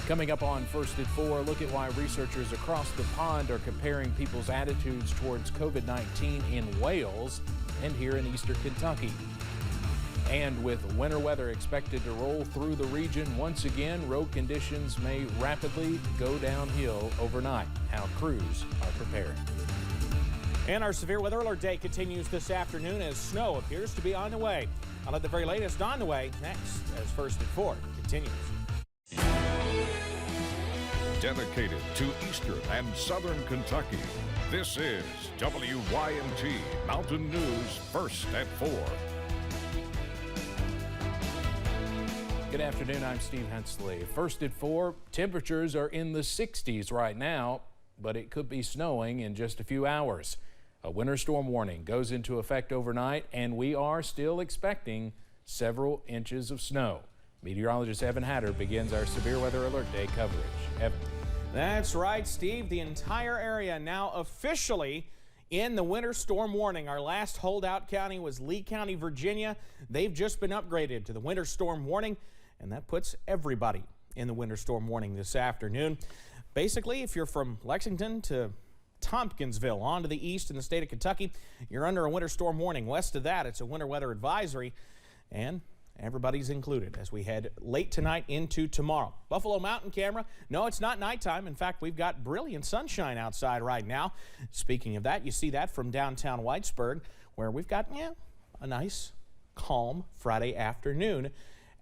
Coming up on First at 4, look at why researchers across the pond are comparing people's attitudes towards COVID-19 in Wales and here in eastern Kentucky. And with winter weather expected to roll through the region once again, road conditions may rapidly go downhill overnight. How crews are preparing. And our severe weather alert day continues this afternoon as snow appears to be on the way. I'll have the very latest on the way next as First at 4 continues. Dedicated to eastern and southern Kentucky, this is WYMT Mountain News First at 4. Good afternoon, I'm Steve Hensley. First at 4, temperatures are in the 60s right now, but it could be snowing in just a few hours. A winter storm warning goes into effect overnight, and we are still expecting several inches of snow. Meteorologist Evan Hatter begins our severe weather alert day coverage. Evan. That's right, Steve. The entire area now officially in the winter storm warning. Our last holdout county was Lee County, Virginia. They've just been upgraded to the winter storm warning, and that puts everybody in the winter storm warning this afternoon. Basically, if you're from Lexington to Tompkinsville on to the east in the state of Kentucky, you're under a winter storm warning. West of that, it's a winter weather advisory, and everybody's included as we head late tonight into tomorrow. Buffalo Mountain camera. No, it's not nighttime. In fact, we've got brilliant sunshine outside right now. Speaking of that, you see that from downtown Whitesburg, where we've got a nice, calm Friday afternoon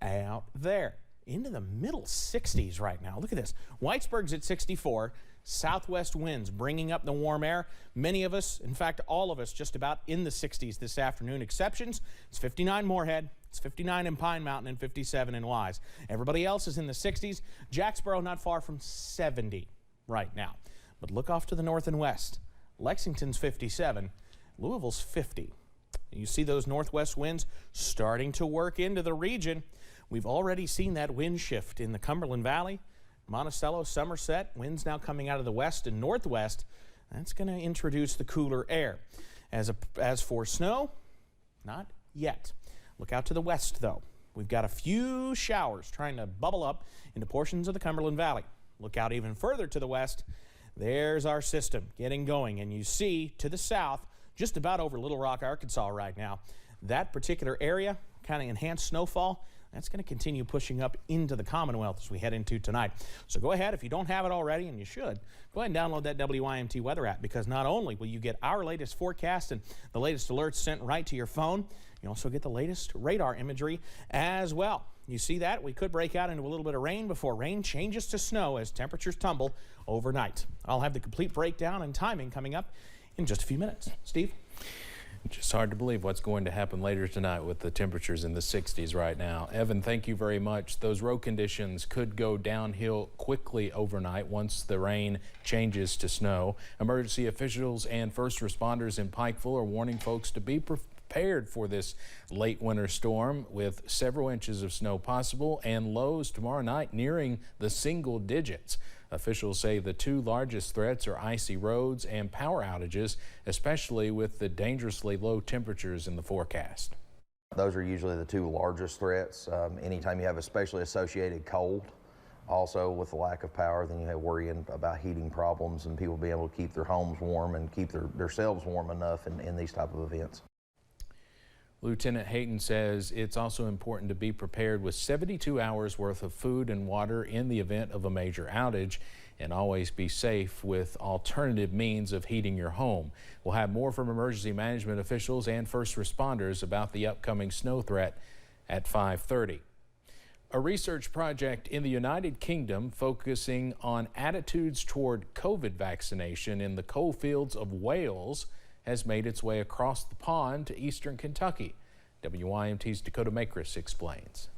out there. Into the middle 60s right now. Look at this. Whitesburg's at 64. Southwest winds bringing up the warm air. Many of us, in fact, all of us, just about in the 60s this afternoon. Exceptions, it's 59 Moorhead, it's 59 in Pine Mountain, and 57 in Wise. Everybody else is in the 60s. Jacksboro not far from 70 right now. But look off to the north and west. Lexington's 57, Louisville's 50. You see those northwest winds starting to work into the region. We've already seen that wind shift in the Cumberland Valley, Monticello, Somerset. Winds now coming out of the west and northwest. That's going to introduce the cooler air. As for snow, not yet. Look out to the west, though. We've got a few showers trying to bubble up into portions of the Cumberland Valley. Look out even further to the west. There's our system getting going. And you see to the south, just about over Little Rock, Arkansas right now, that particular area, kind of enhanced snowfall, that's going to continue pushing up into the Commonwealth as we head into tonight. So go ahead, if you don't have it already, and you should, go ahead and download that WYMT weather app, because not only will you get our latest forecast and the latest alerts sent right to your phone, you also get the latest radar imagery as well. You see that? We could break out into a little bit of rain before rain changes to snow as temperatures tumble overnight. I'll have the complete breakdown and timing coming up in just a few minutes. Steve? Just hard to believe what's going to happen later tonight with the temperatures in the 60s right now. Evan, thank you very much. Those road conditions could go downhill quickly overnight once the rain changes to snow. Emergency officials and first responders in Pikeville are warning folks to be prepared for this late winter storm with several inches of snow possible and lows tomorrow night nearing the single digits. Officials say the two largest threats are icy roads and power outages, especially with the dangerously low temperatures in the forecast. Those are usually the two largest threats. Anytime you have especially associated cold, also with the lack of power, then you have worrying about heating problems and people being able to keep their homes warm and keep themselves warm enough in these type of events. Lieutenant Hayton says it's also important to be prepared with 72 hours worth of food and water in the event of a major outage, and always be safe with alternative means of heating your home. We'll have more from emergency management officials and first responders about the upcoming snow threat at 5:30. A research project in the United Kingdom focusing on attitudes toward COVID vaccination in the coal fields of Wales has made its way across the pond to eastern Kentucky. WYMT's Dakota Makris explains.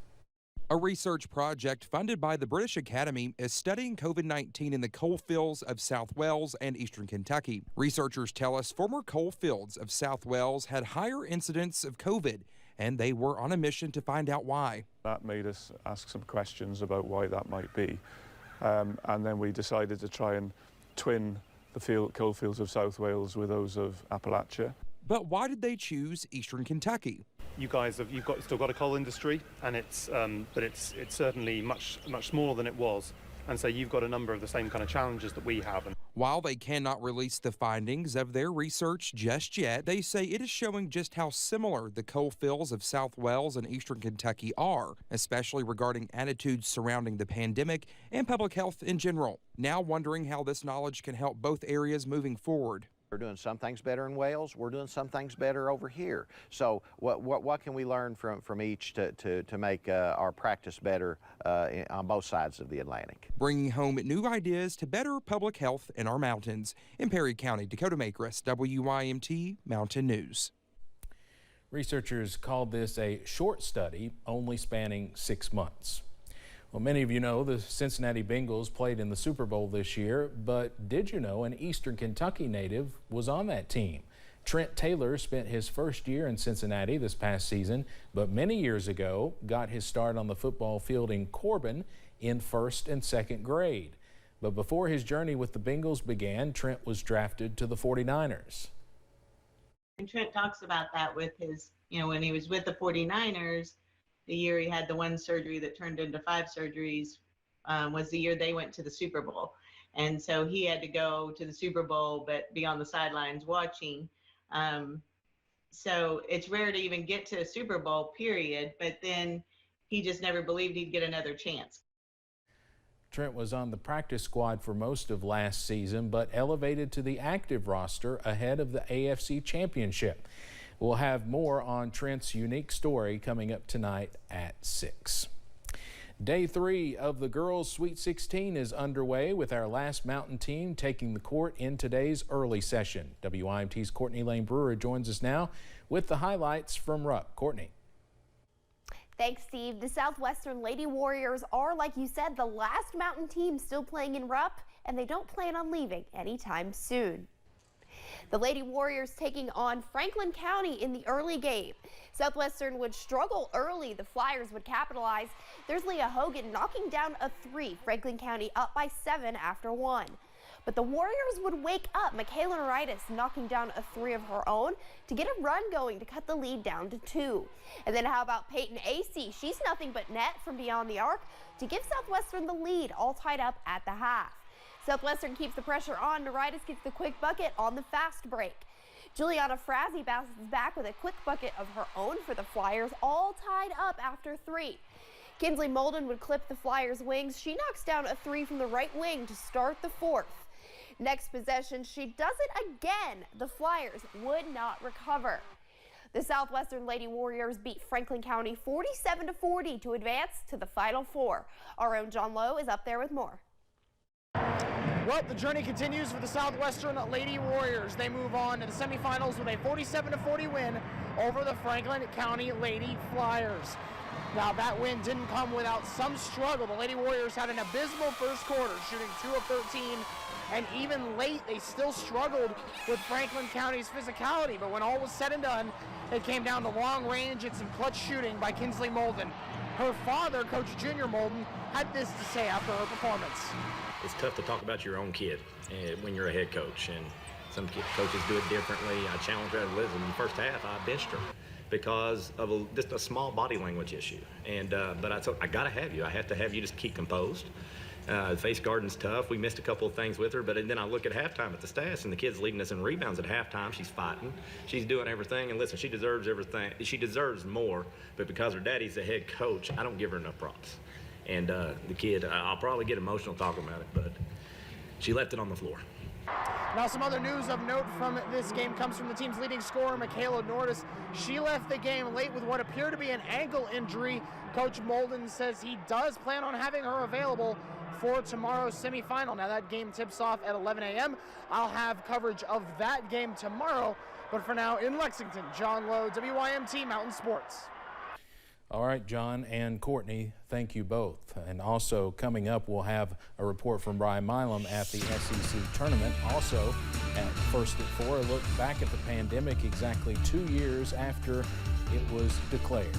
A research project funded by the British Academy is studying COVID-19 in the coal fields of South Wales and eastern Kentucky. Researchers tell us former coal fields of South Wales had higher incidence of COVID, and they were on a mission to find out why. That made us ask some questions about why that might be. And then we decided to try and twin the coal fields of South Wales with those of Appalachia. But why did they choose eastern Kentucky? You've still got a coal industry, and it's certainly much smaller than it was. and say you've got a number of the same kind of challenges that we have. While they cannot release the findings of their research just yet, they say it is showing just how similar the coal fields of South Wales and Eastern Kentucky are, especially regarding attitudes surrounding the pandemic and public health in general. Now wondering how this knowledge can help both areas moving forward. We're doing some things better in Wales. We're doing some things better over here. So what can we learn from each to make our practice better on both sides of the Atlantic? Bringing home new ideas to better public health in our mountains. In Perry County, Dakota Makris, WYMT Mountain News. Researchers called this a short study, only spanning 6 months. Well, many of you know the Cincinnati Bengals played in the Super Bowl this year, but did you know an Eastern Kentucky native was on that team? Trent Taylor spent his first year in Cincinnati this past season, but many years ago got his start on the football field in Corbin in 1st and 2nd grade. But before his journey with the Bengals began, Trent was drafted to the 49ers. And Trent talks about that with his, when he was with the 49ers, the year he had the one surgery that turned into 5 surgeries was the year they went to the Super Bowl. And so he had to go to the Super Bowl, but be on the sidelines watching. So it's rare to even get to a Super Bowl, period. But then he just never believed he'd get another chance. Trent was on the practice squad for most of last season, but elevated to the active roster ahead of the AFC Championship. We'll have more on Trent's unique story coming up tonight at 6. Day 3 of the girls' Sweet 16 is underway with our last mountain team taking the court in today's early session. WYMT's Courtney Lane Brewer joins us now with the highlights from Rupp. Courtney. Thanks, Steve. The Southwestern Lady Warriors are, like you said, the last mountain team still playing in Rupp, and they don't plan on leaving anytime soon. The Lady Warriors taking on Franklin County in the early game. Southwestern would struggle early. The Flyers would capitalize. There's Leah Hogan knocking down a 3. Franklin County up by 7 after 1. But the Warriors would wake up. Michaela Noritis knocking down a 3 of her own to get a run going to cut the lead down to 2. And then how about Peyton Acey? She's nothing but net from beyond the arc to give Southwestern the lead, all tied up at the half. Southwestern keeps the pressure on. Noritis gets the quick bucket on the fast break. Juliana Frazzi bounces back with a quick bucket of her own for the Flyers, all tied up after 3. Kinsley Molden would clip the Flyers' wings. She knocks down a 3 from the right wing to start the 4th. Next possession, she does it again. The Flyers would not recover. The Southwestern Lady Warriors beat Franklin County 47-40 to advance to the Final 4. Our own John Lowe is up there with more. Well, the journey continues for the Southwestern Lady Warriors. They move on to the semifinals with a 47-40 win over the Franklin County Lady Flyers. Now, that win didn't come without some struggle. The Lady Warriors had an abysmal first quarter, shooting 2 of 13, and even late, they still struggled with Franklin County's physicality. But when all was said and done, it came down to long range and some clutch shooting by Kinsley Molden. Her father, Coach Junior Molden, had this to say after her performance. It's tough to talk about your own kid when you're a head coach, and some coaches do it differently. I challenged her. Liz in the first half, I benched her because of just a small body language issue. And but I thought, I got to have you. I have to have you just keep composed. Face guarding's tough. We missed a couple of things with her, but then I look at halftime at the stats, and the kid's leading us in rebounds at halftime. She's fighting. She's doing everything. And listen, she deserves everything. She deserves more, but because her daddy's the head coach, I don't give her enough props. And the kid, I'll probably get emotional talking about it, but she left it on the floor. Now, some other news of note from this game comes from the team's leading scorer, Michaela Noritis. She left the game late with what appeared to be an ankle injury. Coach Molden says he does plan on having her available for tomorrow's semifinal. Now, that game tips off at 11 a.m. I'll have coverage of that game tomorrow. But for now, in Lexington, John Lowe, WYMT Mountain Sports. All right, John and Courtney, thank you both. And also coming up, we'll have a report from Brian Milam at the SEC tournament. Also at First at 4, a look back at the pandemic exactly 2 years after it was declared.